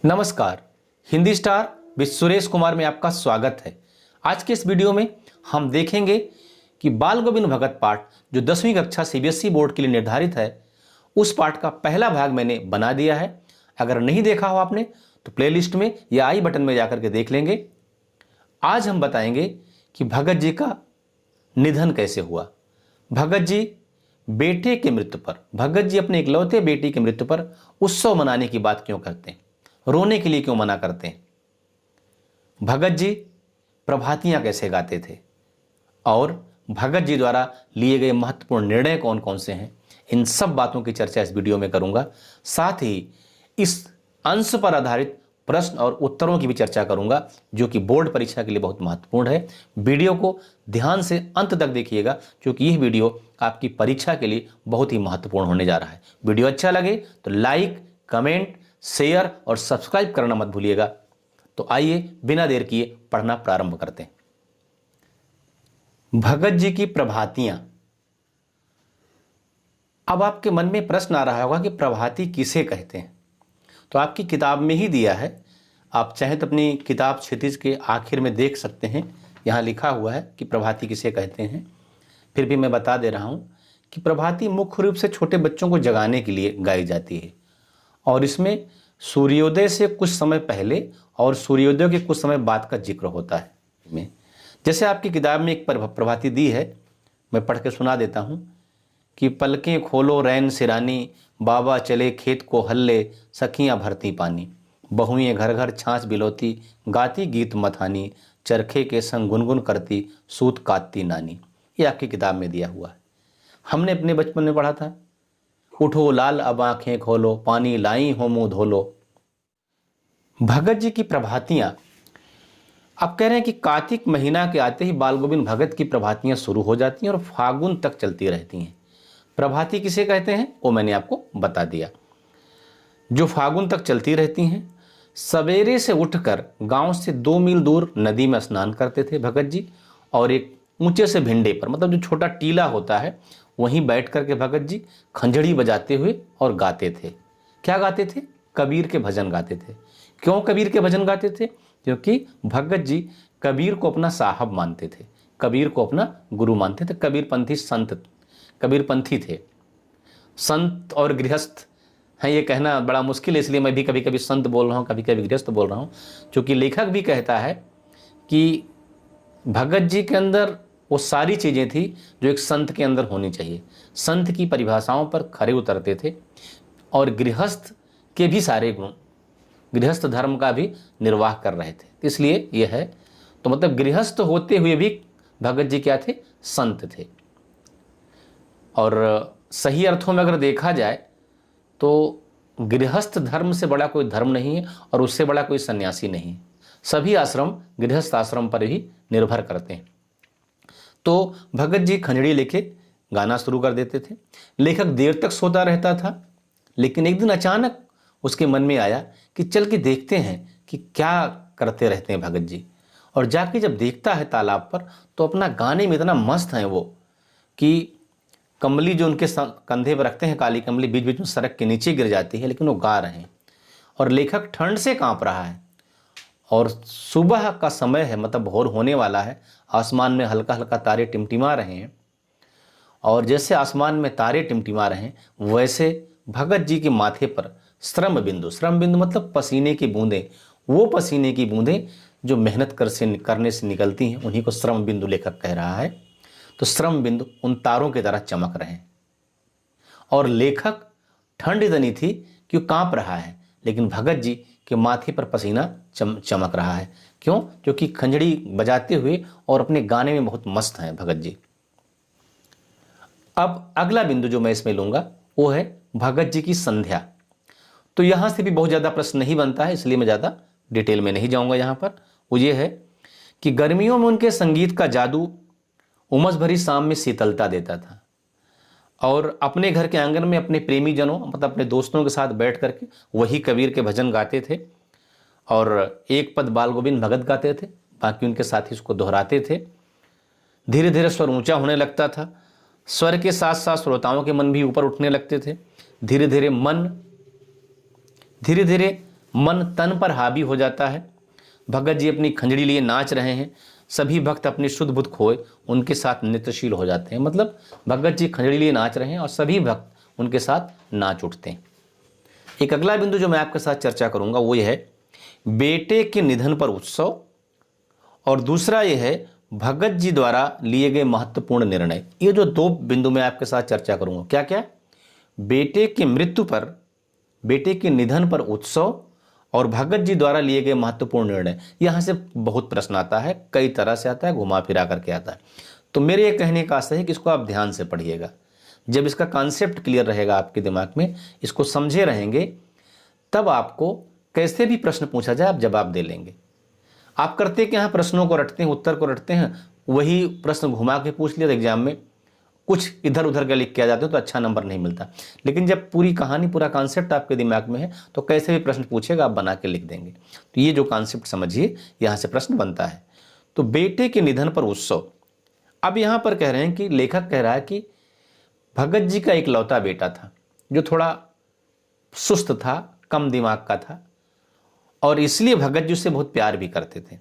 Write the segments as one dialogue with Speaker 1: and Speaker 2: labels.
Speaker 1: नमस्कार, Hindi star with Suresh Kumar में आपका स्वागत है। आज के इस वीडियो में हम देखेंगे कि बाल गोविंद भगत पाठ जो 10वीं कक्षा सीबीएसई बोर्ड के लिए निर्धारित है, उस पाठ का पहला भाग मैंने बना दिया है। अगर नहीं देखा हो आपने तो प्लेलिस्ट में या आई बटन में जाकर के देख लेंगे। आज हम बताएंगे कि भगत जी का निधन कैसे हुआ। भगत जी बेटे की मृत्यु पर, भगत जी अपने इकलौते बेटी की मृत्यु पर उत्सव मनाने की बात क्यों करते हैं, रोने के लिए क्यों मना करते हैं, भगत जी प्रभातियां कैसे गाते थे और भगत जी द्वारा लिए गए महत्वपूर्ण निर्णय कौन कौन से हैं, इन सब बातों की चर्चा इस वीडियो में करूंगा। साथ ही इस अंश पर आधारित प्रश्न और उत्तरों की भी चर्चा करूंगा जो कि बोर्ड परीक्षा के लिए बहुत महत्वपूर्ण है। वीडियो को ध्यान से अंत तक देखिएगा क्योंकि यह वीडियो आपकी परीक्षा के लिए बहुत ही महत्वपूर्ण होने जा रहा है। वीडियो अच्छा लगे तो लाइक, कमेंट, शेयर और सब्सक्राइब करना मत भूलिएगा। तो आइए बिना देर किए पढ़ना प्रारंभ करते हैं। भगत जी की प्रभातियां। अब आपके मन में प्रश्न आ रहा होगा कि प्रभाती किसे कहते हैं, तो आपकी किताब में ही दिया है। आप चाहे तो अपनी किताब क्षितिज के आखिर में देख सकते हैं, यहाँ लिखा हुआ है कि प्रभाती किसे कहते हैं। फिर भी मैं बता दे रहा हूँ कि प्रभाती मुख्य रूप से छोटे बच्चों को जगाने के लिए गाई जाती है और इसमें सूर्योदय से कुछ समय पहले और सूर्योदय के कुछ समय बाद का जिक्र होता है। जैसे आपकी किताब में एक प्रभाती दी है, मैं पढ़ के सुना देता हूँ कि पलकें खोलो रैन सिरानी, बाबा चले खेत को हल्ले, सखियाँ भरती पानी, बहुएं घर घर छाछ बिलोती, गाती गीत मथानी, चरखे के संग गुनगुन करती, सूत काटती नानी। ये आपकी किताब में दिया हुआ है। हमने अपने बचपन में पढ़ा था, उठो लाल अब आंखें खोलो, पानी लाई हो मुंह धोलो। भगत जी की प्रभातियां। अब कह रहे हैं कि कार्तिक महीना के आते ही बाल गोविंद भगत की प्रभातियां शुरू हो जाती हैं और फागुन तक चलती रहती हैं। प्रभाती किसे कहते हैं वो मैंने आपको बता दिया, जो फागुन तक चलती रहती हैं। सवेरे से उठकर गांव से 2 मील दूर नदी में स्नान करते थे भगत जी और एक ऊंचे से भिंडे पर, मतलब जो छोटा टीला होता है, वहीं बैठ करके भगत जी खंजड़ी बजाते हुए और गाते थे। क्या गाते थे? कबीर के भजन गाते थे। क्यों कबीर के भजन गाते थे? क्योंकि भगत जी कबीर को अपना साहब मानते थे, कबीर को अपना गुरु मानते थे। कबीरपंथी संत, कबीरपंथी थे। संत और गृहस्थ हैं, ये कहना बड़ा मुश्किल है, इसलिए मैं भी कभी कभी संत बोल रहा हूँ, कभी कभी गृहस्थ बोल रहा हूँ। क्योंकि लेखक भी कहता है कि भगत जी के अंदर वो सारी चीज़ें थी जो एक संत के अंदर होनी चाहिए। संत की परिभाषाओं पर खरे उतरते थे और गृहस्थ के भी सारे गुण, गृहस्थ धर्म का भी निर्वाह कर रहे थे। इसलिए यह है, तो मतलब गृहस्थ होते हुए भी भगत जी क्या थे? संत थे। और सही अर्थों में अगर देखा जाए तो गृहस्थ धर्म से बड़ा कोई धर्म नहीं है और उससे बड़ा कोई सन्यासी नहीं है। सभी आश्रम गृहस्थ आश्रम पर ही निर्भर करते हैं। तो भगत जी खंजड़ी लेके गाना शुरू कर देते थे। लेखक देर तक सोता रहता था, लेकिन एक दिन अचानक उसके मन में आया कि चल के देखते हैं कि क्या करते रहते हैं भगत जी। और जाके जब देखता है तालाब पर तो अपना गाने में इतना मस्त हैं वो कि कमली जो उनके कंधे पर रखते हैं, काली कमली, बीच बीच में सड़क के नीचे गिर जाती है, लेकिन वो गा रहे हैं। और लेखक ठंड से कांप रहा है और सुबह का समय है, मतलब भोर होने वाला है। आसमान में हल्का हल्का तारे टिमटिमा रहे हैं और जैसे आसमान में तारे टिमटिमा रहे हैं वैसे भगत जी के माथे पर श्रम बिंदु, श्रम बिंदु मतलब पसीने की बूंदें, वो पसीने की बूंदें जो मेहनत करने से निकलती हैं, उन्हीं को श्रम बिंदु लेखक कह रहा है। तो श्रम बिंदु उन तारों की तरह चमक रहे हैं और लेखक ठंड इतनी थी कि कांप रहा है, लेकिन भगत जी के माथे पर पसीना चमक रहा है। क्यों? क्योंकि खंजड़ी बजाते हुए और अपने गाने में बहुत मस्त हैं भगत जी। अब अगला बिंदु जो मैं इसमें लूंगा वो है भगत जी की संध्या। तो यहां से भी बहुत ज्यादा प्रश्न नहीं बनता है, इसलिए मैं ज्यादा डिटेल में नहीं जाऊंगा। यहां पर वो ये है कि गर्मियों में उनके संगीत का जादू उमस भरी शाम में शीतलता देता था और अपने घर के आंगन में अपने प्रेमी जनों, मतलब अपने दोस्तों के साथ बैठ करके वही कबीर के भजन गाते थे और एक पद बाल गोविंद भगत गाते थे, बाकी उनके साथी उसको दोहराते थे। धीरे धीरे स्वर ऊंचा होने लगता था, स्वर के साथ साथ श्रोताओं के मन भी ऊपर उठने लगते थे। धीरे धीरे मन तन पर हावी हो जाता है। भगत जी अपनी खंजड़ी लिए नाच रहे हैं, सभी भक्त अपनी शुद्ध बुद्ध खोए उनके साथ नृत्यशील हो जाते हैं। मतलब भगत जी खंजड़ी लिए नाच रहे हैं और सभी भक्त उनके साथ नाच उठते हैं। एक अगला बिंदु जो मैं आपके साथ चर्चा करूंगा वो ये है बेटे के निधन पर उत्सव, और दूसरा ये है भगत जी द्वारा लिए गए महत्वपूर्ण निर्णय। ये जो दो बिंदु मैं आपके साथ चर्चा करूंगा, क्या क्या? बेटे की मृत्यु पर, बेटे के निधन पर उत्सव और भगत जी द्वारा लिए गए महत्वपूर्ण निर्णय। यहां से बहुत प्रश्न आता है, कई तरह से आता है, घुमा फिरा करके आता है। तो मेरे ये कहने का आशय है कि इसको आप ध्यान से पढ़िएगा। जब इसका कॉन्सेप्ट क्लियर रहेगा आपके दिमाग में, इसको समझे रहेंगे, तब आपको कैसे भी प्रश्न पूछा जाए आप जवाब दे लेंगे। आप करते कि यहाँ प्रश्नों को रटते हैं, उत्तर को रटते हैं, वही प्रश्न घुमा के पूछ लिया एग्जाम में, कुछ इधर उधर का लिख के आ जाते हो तो अच्छा नंबर नहीं मिलता। लेकिन जब पूरी कहानी, पूरा कॉन्सेप्ट आपके दिमाग में है तो कैसे भी प्रश्न पूछेगा आप बना के लिख देंगे। तो ये जो कॉन्सेप्ट समझिए, यहाँ से प्रश्न बनता है। तो बेटे के निधन पर उत्सव। अब यहाँ पर कह रहे हैं कि लेखक कह रहा है कि भगत जी का एक लौता बेटा था जो थोड़ा सुस्त था, कम दिमाग का था, और इसलिए भगत जी उससे बहुत प्यार भी करते थे।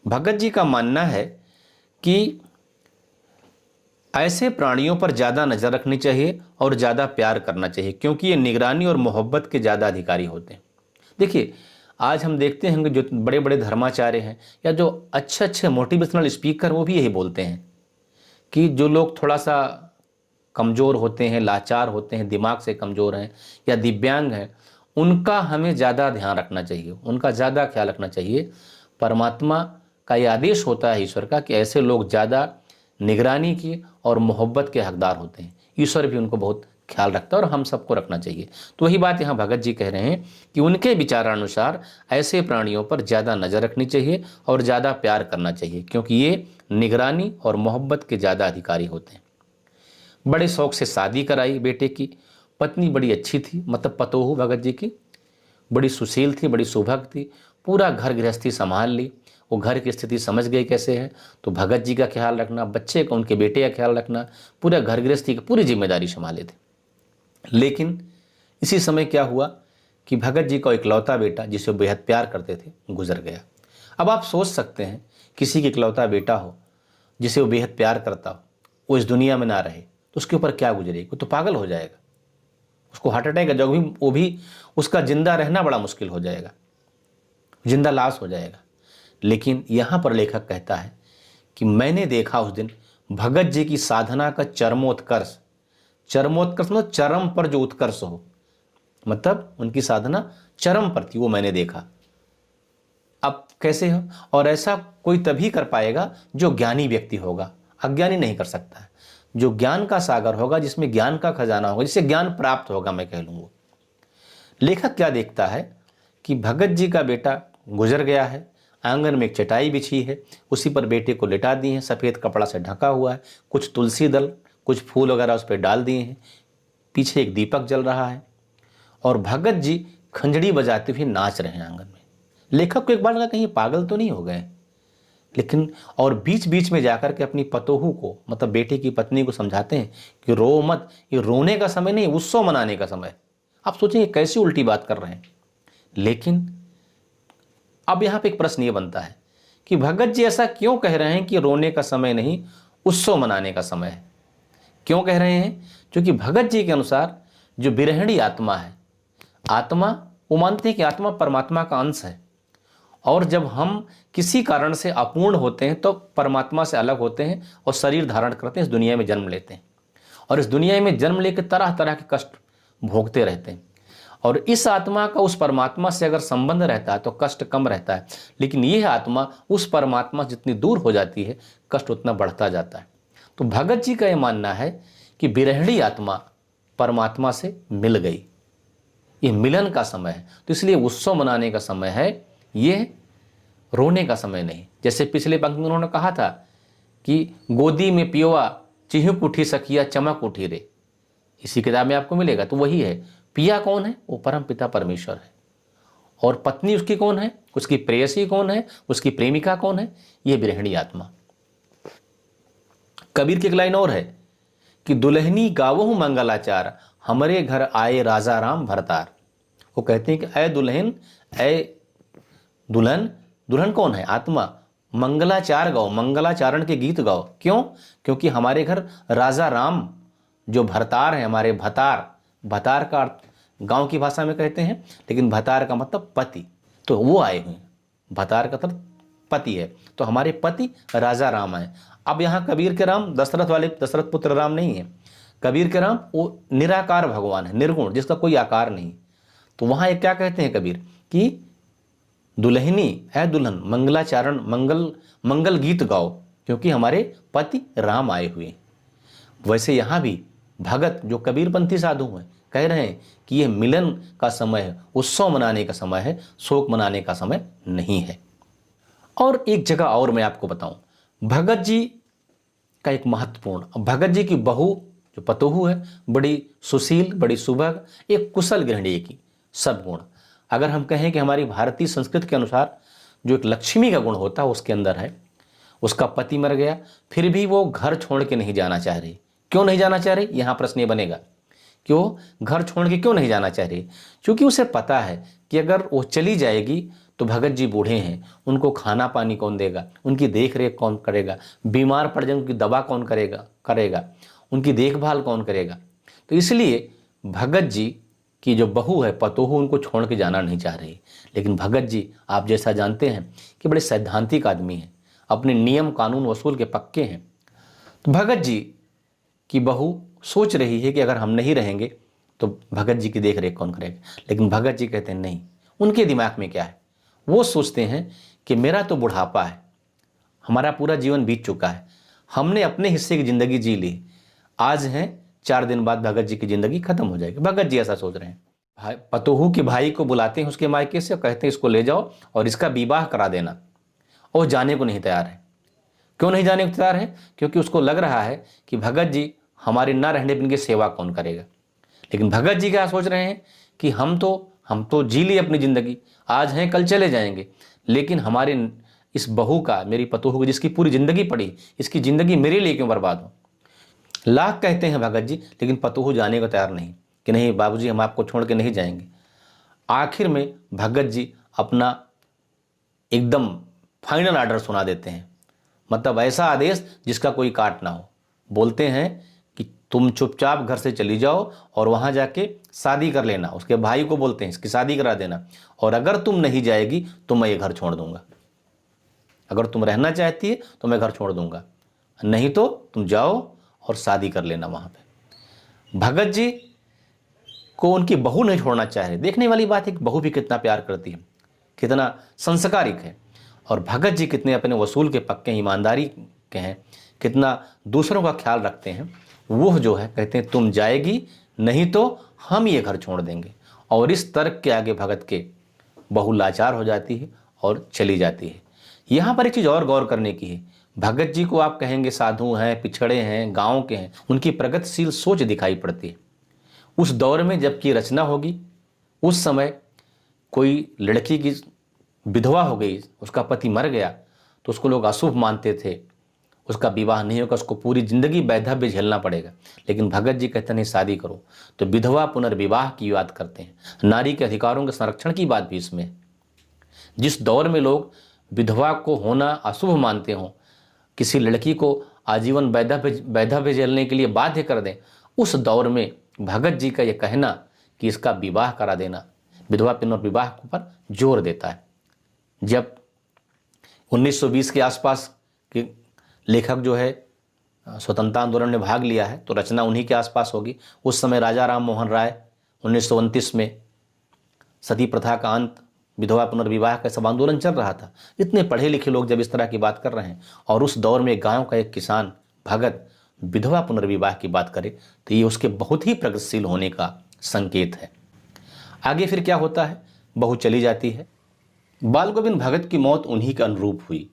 Speaker 1: भगत जी का मानना है कि ऐसे प्राणियों पर ज़्यादा नज़र रखनी चाहिए और ज़्यादा प्यार करना चाहिए, क्योंकि ये निगरानी और मोहब्बत के ज़्यादा अधिकारी होते हैं। देखिए, आज हम देखते हैं कि जो बड़े बड़े धर्माचार्य हैं या जो अच्छे अच्छे मोटिवेशनल स्पीकर, वो भी यही बोलते हैं कि जो लोग थोड़ा सा कमज़ोर होते हैं, लाचार होते हैं, दिमाग से कमज़ोर हैं या दिव्यांग हैं, उनका हमें ज़्यादा ध्यान रखना चाहिए, उनका ज़्यादा ख्याल रखना चाहिए। परमात्मा का ये आदेश होता है ईश्वर का कि ऐसे लोग ज़्यादा निगरानी की और मोहब्बत के हकदार होते हैं। ईश्वर भी उनको बहुत ख्याल रखता है और हम सबको रखना चाहिए। तो वही बात यहाँ भगत जी कह रहे हैं कि उनके विचारानुसार ऐसे प्राणियों पर ज़्यादा नज़र रखनी चाहिए और ज़्यादा प्यार करना चाहिए, क्योंकि ये निगरानी और मोहब्बत के ज़्यादा अधिकारी होते हैं। बड़े शौक से शादी कराई बेटे की। पत्नी बड़ी अच्छी थी, मतलब पतोहू भगत जी की बड़ी सुशील थी, बड़ी सुभग थी, पूरा घर गृहस्थी संभाल ली। वो घर की स्थिति समझ गए कैसे है, तो भगत जी का ख्याल रखना, बच्चे का, उनके बेटे का ख्याल रखना, पूरा घर गृहस्थी की पूरी जिम्मेदारी संभाले थे। लेकिन इसी समय क्या हुआ कि भगत जी का इकलौता बेटा, जिसे वो बेहद प्यार करते थे, गुजर गया। अब आप सोच सकते हैं, किसी की इकलौता बेटा हो जिसे वो बेहद प्यार करता हो, वो इस दुनिया में ना रहे तो उसके ऊपर क्या गुजरेगी? वो तो पागल हो जाएगा, उसको हार्ट अटैक जो भी, वो भी उसका जिंदा रहना बड़ा मुश्किल हो जाएगा, जिंदा लाश हो जाएगा। लेकिन यहाँ पर लेखक कहता है कि मैंने देखा उस दिन भगत जी की साधना का चरमोत्कर्ष। चरमोत्कर्ष मतलब चरम पर जो उत्कर्ष हो, मतलब उनकी साधना चरम पर थी, वो मैंने देखा। अब कैसे हो? और ऐसा कोई तभी कर पाएगा जो ज्ञानी व्यक्ति होगा, अज्ञानी नहीं कर सकता है। जो ज्ञान का सागर होगा, जिसमें ज्ञान का खजाना होगा, जिससे ज्ञान प्राप्त होगा, मैं कह लूँगा। लेखक क्या देखता है कि भगत जी का बेटा गुजर गया है, आंगन में एक चटाई बिछी है, उसी पर बेटे को लिटा दिए हैं, सफ़ेद कपड़ा से ढका हुआ है, कुछ तुलसी दल, कुछ फूल वगैरह उस पर डाल दिए हैं, पीछे एक दीपक जल रहा है और भगत जी खंजड़ी बजाते हुए नाच रहे हैं आंगन में। लेखक को एक बार लगा कहीं पागल तो नहीं हो गए, लेकिन और बीच बीच में जाकर के अपनी पतोहू को, मतलब बेटे की पत्नी को समझाते हैं कि रो मत, ये रोने का समय नहीं, उत्सव मनाने का समय। आप सोचेंगे कैसी उल्टी बात कर रहे हैं। लेकिन अब यहाँ पे एक प्रश्न ये बनता है कि भगत जी ऐसा क्यों कह रहे हैं कि रोने का समय नहीं, उत्सव मनाने का समय है? क्यों कह रहे हैं? क्योंकि भगत जी के अनुसार जो विरहिणी आत्मा है, आत्मा, वो मानते हैं कि आत्मा परमात्मा का अंश है, और जब हम किसी कारण से अपूर्ण होते हैं तो परमात्मा से अलग होते हैं और शरीर धारण करते हैं, इस दुनिया में जन्म लेते हैं, और इस दुनिया में जन्म लेकर तरह तरह के कष्ट भोगते रहते हैं। और इस आत्मा का उस परमात्मा से अगर संबंध रहता है तो कष्ट कम रहता है, लेकिन यह आत्मा उस परमात्मा जितनी दूर हो जाती है, कष्ट उतना बढ़ता जाता है। तो भगत जी का यह मानना है कि विरहिणी आत्मा परमात्मा से मिल गई, ये मिलन का समय है, तो इसलिए उत्सव मनाने का समय है, ये रोने का समय नहीं। जैसे पिछले पंक्ति में उन्होंने कहा था कि गोदी में पियोवा चिहुक उठी सखिया चमक उठी रे, इसी किताब में आपको मिलेगा। तो वही है, पिया कौन है? वो परम पिता परमेश्वर है। और पत्नी उसकी कौन है? उसकी प्रेयसी कौन है? उसकी प्रेमिका कौन है? ये विरहिणी आत्मा। कबीर की एक लाइन और है कि दुल्हनी गावहु मंगलाचार, हमरे घर आए राजा राम भरतार। वो कहते हैं कि ऐ दुल्हन, ऐ दुल्हन, दुल्हन कौन है? आत्मा। मंगलाचार गाओ, मंगलाचारण के गीत गाओ। क्यों? क्योंकि हमारे घर राजा राम जो भरतार है, हमारे भतार, भतार का अर्थ गांव की भाषा में कहते हैं, लेकिन भतार का मतलब पति, तो वो आए हुए हैं। भतार का मतलब पति है, तो हमारे पति राजा राम है। अब यहाँ कबीर के राम दशरथ वाले, दशरथ पुत्र राम नहीं है। कबीर के राम वो निराकार भगवान है, निर्गुण, जिसका कोई आकार नहीं। तो वहाँ एक क्या कहते हैं कबीर कि दुल्हनी है दुल्हन, मंगलाचारण, मंगल गीत गाओ, क्योंकि हमारे पति राम आए हुए। वैसे यहाँ भी भगत जो कबीरपंथी साधु हैं कह रहे हैं कि यह मिलन का समय है, उत्सव मनाने का समय है, शोक मनाने का समय नहीं है। और एक जगह और मैं आपको बताऊं, भगत जी का एक महत्वपूर्ण, भगत जी की बहू जो पतोहू है, बड़ी सुशील, बड़ी सुभग, एक कुशल गृहिणी की सब गुण। अगर हम कहें कि हमारी भारतीय संस्कृति के अनुसार जो एक लक्ष्मी का गुण होता है उसके अंदर है। उसका पति मर गया, फिर भी वो घर छोड़ के नहीं जाना चाह रही। क्यों नहीं जाना चाह रही? यहाँ प्रश्न ये बनेगा, क्यों घर छोड़ के क्यों नहीं जाना चाह रही? क्योंकि उसे पता है कि अगर वो चली जाएगी तो भगत जी बूढ़े हैं, उनको खाना पानी कौन देगा, उनकी देख रेख कौन करेगा, बीमार पड़ जाए उनकी दवा कौन करेगा, उनकी देखभाल कौन करेगा। तो इसलिए भगत जी की जो बहू है पतोहू उनको छोड़ के जाना नहीं चाह रही। लेकिन भगत जी आप जैसा जानते हैं कि बड़े सैद्धांतिक आदमी हैं, अपने नियम कानून वसूल के पक्के हैं। तो भगत जी की बहू सोच रही है कि अगर हम नहीं रहेंगे तो भगत जी की देख रेख कौन करेगा। लेकिन भगत जी कहते हैं नहीं। उनके दिमाग में क्या है? वो सोचते हैं कि मेरा तो बुढ़ापा है, हमारा पूरा जीवन बीत चुका है, हमने अपने हिस्से की जिंदगी जी ली, आज है 4 दिन बाद भगत जी की जिंदगी खत्म हो जाएगी। भगत जी ऐसा सोच रहे हैं। पतोहू के भाई को बुलाते हैं उसके मायके से, कहते हैं इसको ले जाओ और इसका विवाह करा देना। और जाने को नहीं तैयार है। क्यों नहीं जाने को तैयार है? क्योंकि उसको लग रहा है कि भगत जी हमारे ना रहने पर इनकी सेवा कौन करेगा। लेकिन भगत जी क्या सोच रहे हैं कि हम तो जी ली अपनी जिंदगी, आज हैं कल चले जाएंगे, लेकिन हमारे इस बहू का, मेरी पतोहू की जिसकी पूरी जिंदगी पड़ी, इसकी जिंदगी मेरे लिए क्यों बर्बाद हो। लाख कहते हैं भगत जी, लेकिन पतोहू जाने को तैयार नहीं कि नहीं बाबूजी हम आपको छोड़ के नहीं जाएंगे। आखिर में भगत जी अपना एकदम फाइनल ऑर्डर सुना देते हैं, मतलब ऐसा आदेश जिसका कोई काट ना हो। बोलते हैं कि तुम चुपचाप घर से चली जाओ और वहां जाके शादी कर लेना। उसके भाई को बोलते हैं इसकी शादी करा देना, और अगर तुम नहीं जाएगी तो मैं ये घर छोड़ दूंगा। अगर तुम रहना चाहती है तो मैं घर छोड़ दूंगा, नहीं तो तुम जाओ और शादी कर लेना वहां पे। भगत जी को उनकी बहू नहीं छोड़ना चाह रहे। देखने वाली बात है कि बहू भी कितना प्यार करती है, कितना संस्कारिक है, और भगत जी कितने अपने वसूल के पक्के, ईमानदारी के हैं, कितना दूसरों का ख्याल रखते हैं। वो जो है कहते हैं तुम जाएगी नहीं तो हम ये घर छोड़ देंगे। और इस तर्क के आगे भगत के बहू लाचार हो जाती है और चली जाती है। यहाँ पर एक चीज़ और गौर करने की है, भगत जी को आप कहेंगे साधु हैं, पिछड़े हैं, गांव के हैं, उनकी प्रगतिशील सोच दिखाई पड़ती है। उस दौर में जबकि रचना होगी, उस समय कोई लड़की की विधवा हो गई, उसका पति मर गया, तो उसको लोग अशुभ मानते थे, उसका विवाह नहीं होगा, उसको पूरी जिंदगी वैधव्य झेलना पड़ेगा। लेकिन भगत जी कहते नहीं शादी करो, तो विधवा पुनर्विवाह की बात करते हैं। नारी के अधिकारों के संरक्षण की बात भी इसमें। जिस दौर में लोग विधवा को होना अशुभ मानते हों, किसी लड़की को आजीवन वैधव्य झेलने के लिए बाध्य कर दें, उस दौर में भगत जी का यह कहना कि इसका विवाह करा देना विधवा पुनर्विवाह पर जोर देता है। जब 1920 के आसपास के लेखक जो है स्वतंत्रता आंदोलन में भाग लिया है, तो रचना उन्हीं के आसपास होगी। उस समय राजा राम मोहन राय 1929 में सती प्रथा का अंत, विधवा पुनर्विवाह का सब आंदोलन चल रहा था। इतने पढ़े लिखे लोग जब इस तरह की बात कर रहे हैं, और उस दौर में गांव का एक किसान भगत विधवा पुनर्विवाह की बात करे, तो ये उसके बहुत ही प्रगतिशील होने का संकेत है। आगे फिर क्या होता है? बहू चली जाती है। बाल गोविंद भगत की मौत उन्हीं के अनुरूप हुई।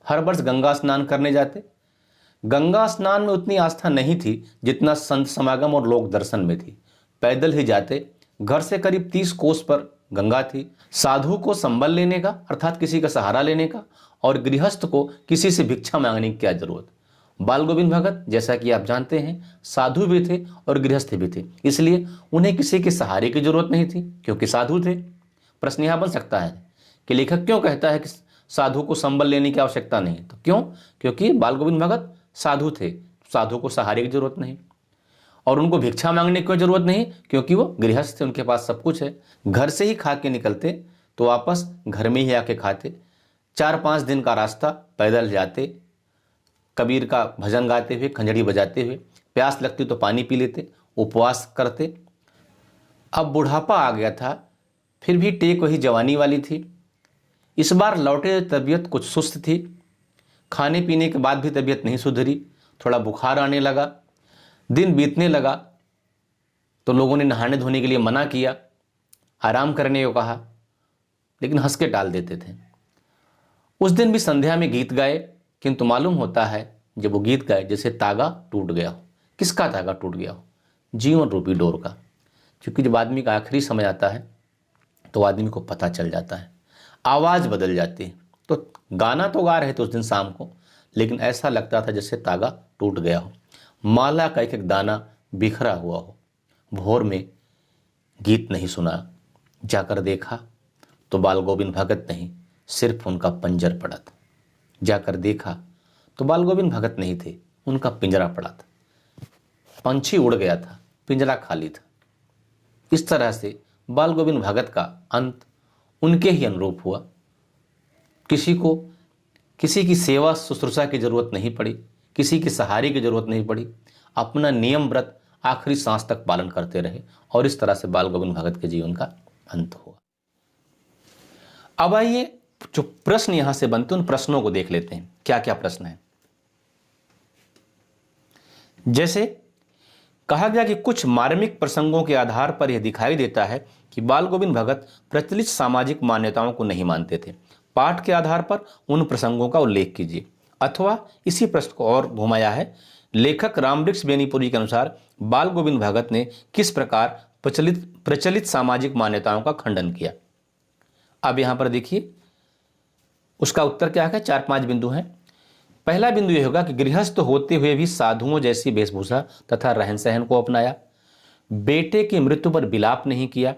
Speaker 1: हर वर्ष गंगा स्नान करने जाते। गंगा स्नान में उतनी आस्था नहीं थी जितना संत समागम और लोक दर्शन में थी। पैदल ही जाते। घर से करीब 30 कोस पर गंगा थी। साधु को संबल लेने का, अर्थात किसी का सहारा लेने का, और गृहस्थ को किसी से भिक्षा मांगने की क्या जरूरत। बाल गोविंद भगत जैसा कि आप जानते हैं साधु भी थे और गृहस्थ भी थे, इसलिए उन्हें किसी के सहारे की जरूरत नहीं थी क्योंकि साधु थे। प्रश्न यहां बन सकता है कि लेखक क्यों कहता है कि साधु को संबल लेने की आवश्यकता नहीं, तो क्यों? क्योंकि बाल गोविंद भगत साधु थे, साधु को सहारे की जरूरत नहीं और उनको भिक्षा मांगने की जरूरत नहीं क्योंकि वो गृहस्थ थे, उनके पास सब कुछ है। घर से ही खा के निकलते तो वापस घर में ही आके खाते, 4-5 दिन का रास्ता पैदल जाते, कबीर का भजन गाते हुए, खंजड़ी बजाते हुए, प्यास लगती तो पानी पी लेते, उपवास करते। अब बुढ़ापा आ गया था, फिर भी टेक वही जवानी वाली थी। इस बार लौटे तबीयत कुछ सुस्त थी, खाने पीने के बाद भी तबीयत नहीं सुधरी, थोड़ा बुखार आने लगा। दिन बीतने लगा तो लोगों ने नहाने धोने के लिए मना किया, आराम करने को कहा, लेकिन हंस के टाल देते थे। उस दिन भी संध्या में गीत गाए, किंतु मालूम होता है जब वो गीत गाए जैसे तागा टूट गया हो। किसका तागा टूट गया हो? जीवन रूपी डोर का। क्योंकि जब आदमी का आखिरी समय आता है तो आदमी को पता चल जाता है, आवाज़ बदल जाती है। तो गाना तो गा रहे थे उस दिन शाम को, लेकिन ऐसा लगता था जैसे तागा टूट गया हो, माला का एक एक दाना बिखरा हुआ हो। भोर में गीत नहीं सुना, जाकर देखा तो बाल गोविंद भगत नहीं, सिर्फ उनका पंजर पड़ा था। जाकर देखा तो बाल गोविंद भगत नहीं थे, उनका पिंजरा पड़ा था। पंछी उड़ गया था, पिंजरा खाली था। इस तरह से बाल गोविंद भगत का अंत उनके ही अनुरूप हुआ। किसी को किसी की सेवा शुश्रूषा की जरूरत नहीं पड़ी, किसी की सहारे की जरूरत नहीं पड़ी, अपना नियम व्रत आखिरी सांस तक पालन करते रहे और इस तरह से बाल गोविंद भगत के जीवन का अंत हुआ। अब आइए जो प्रश्न यहां से बनते हैं उन प्रश्नों को देख लेते हैं, क्या क्या प्रश्न है। जैसे कहा गया कि कुछ मार्मिक प्रसंगों के आधार पर यह दिखाई देता है कि बाल गोविंद भगत प्रचलित सामाजिक मान्यताओं को नहीं मानते थे। पाठ के आधार पर उन प्रसंगों का उल्लेख कीजिए। अथवा इसी प्रश्न को और घुमाया है, लेखक रामवृक्ष बेनीपुरी के अनुसार बाल गोविंद भगत ने किस प्रकार प्रचलित सामाजिक मान्यताओं का खंडन किया। अब यहां पर देखिए उसका उत्तर क्या है, 4-5 बिंदु हैं। पहला बिंदु यह होगा कि गृहस्थ होते हुए भी साधुओं जैसी वेशभूषा तथा रहन सहन को अपनाया, बेटे की मृत्यु पर विलाप नहीं किया,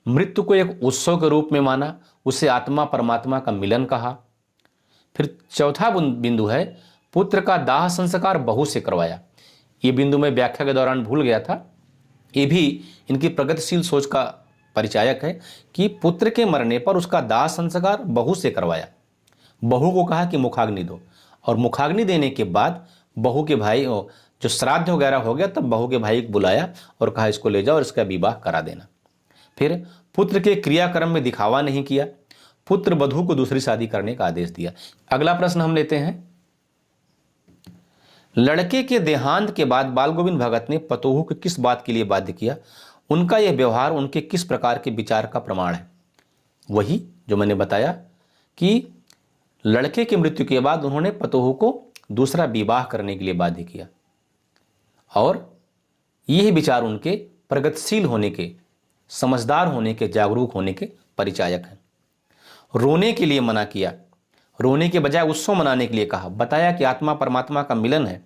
Speaker 1: मृत्यु को एक उत्सव के रूप में माना, उसे आत्मा परमात्मा का मिलन कहा। फिर चौथा बिंदु है पुत्र का दाह संस्कार बहू से करवाया। ये बिंदु मैं व्याख्या के दौरान भूल गया था, ये भी इनकी प्रगतिशील सोच का परिचायक है कि पुत्र के मरने पर उसका दाह संस्कार बहू से करवाया। बहू को कहा कि मुखाग्नि दो और मुखाग्नि देने के बाद बहू के भाई जो श्राद्ध वगैरह हो गया तब बहू के भाई को बुलाया और कहा इसको ले जाओ और इसका विवाह करा देना। फिर पुत्र के क्रियाक्रम में दिखावा नहीं किया, पुत्र वधू को दूसरी शादी करने का आदेश दिया। अगला प्रश्न हम लेते हैं, लड़के के देहांत के बाद बाल गोविंद भगत ने पतोहू को किस बात के लिए बाध्य किया? उनका यह व्यवहार उनके किस प्रकार के विचार का प्रमाण है? वही जो मैंने बताया कि लड़के की मृत्यु के बाद उन्होंने पतोहू को दूसरा विवाह करने के लिए बाध्य किया और यह विचार उनके प्रगतिशील होने के, समझदार होने के, जागरूक होने के परिचायक हैं। रोने के लिए मना किया, रोने के बजाय उत्सव मनाने के लिए कहा, बताया कि आत्मा परमात्मा का मिलन है।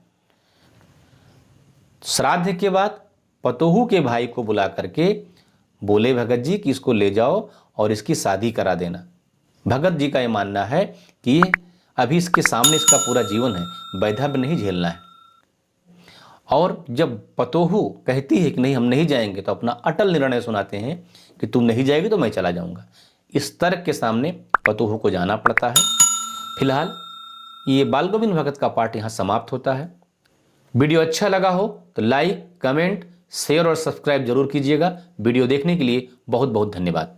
Speaker 1: श्राद्ध के बाद पतोहू के भाई को बुला करके बोले भगत जी कि इसको ले जाओ और इसकी शादी करा देना। भगत जी का ये मानना है कि ये अभी इसके सामने इसका पूरा जीवन है, वैधव्य नहीं झेलना है। और जब पतोहू कहती है कि नहीं हम नहीं जाएंगे तो अपना अटल निर्णय सुनाते हैं कि तुम नहीं जाएगी तो मैं चला जाऊंगा। इस तर्क के सामने पतोहू को जाना पड़ता है। फिलहाल ये बाल गोविंद भगत का पाठ यहाँ समाप्त होता है। वीडियो अच्छा लगा हो तो लाइक, कमेंट, शेयर और सब्सक्राइब जरूर कीजिएगा। वीडियो देखने के लिए बहुत बहुत धन्यवाद।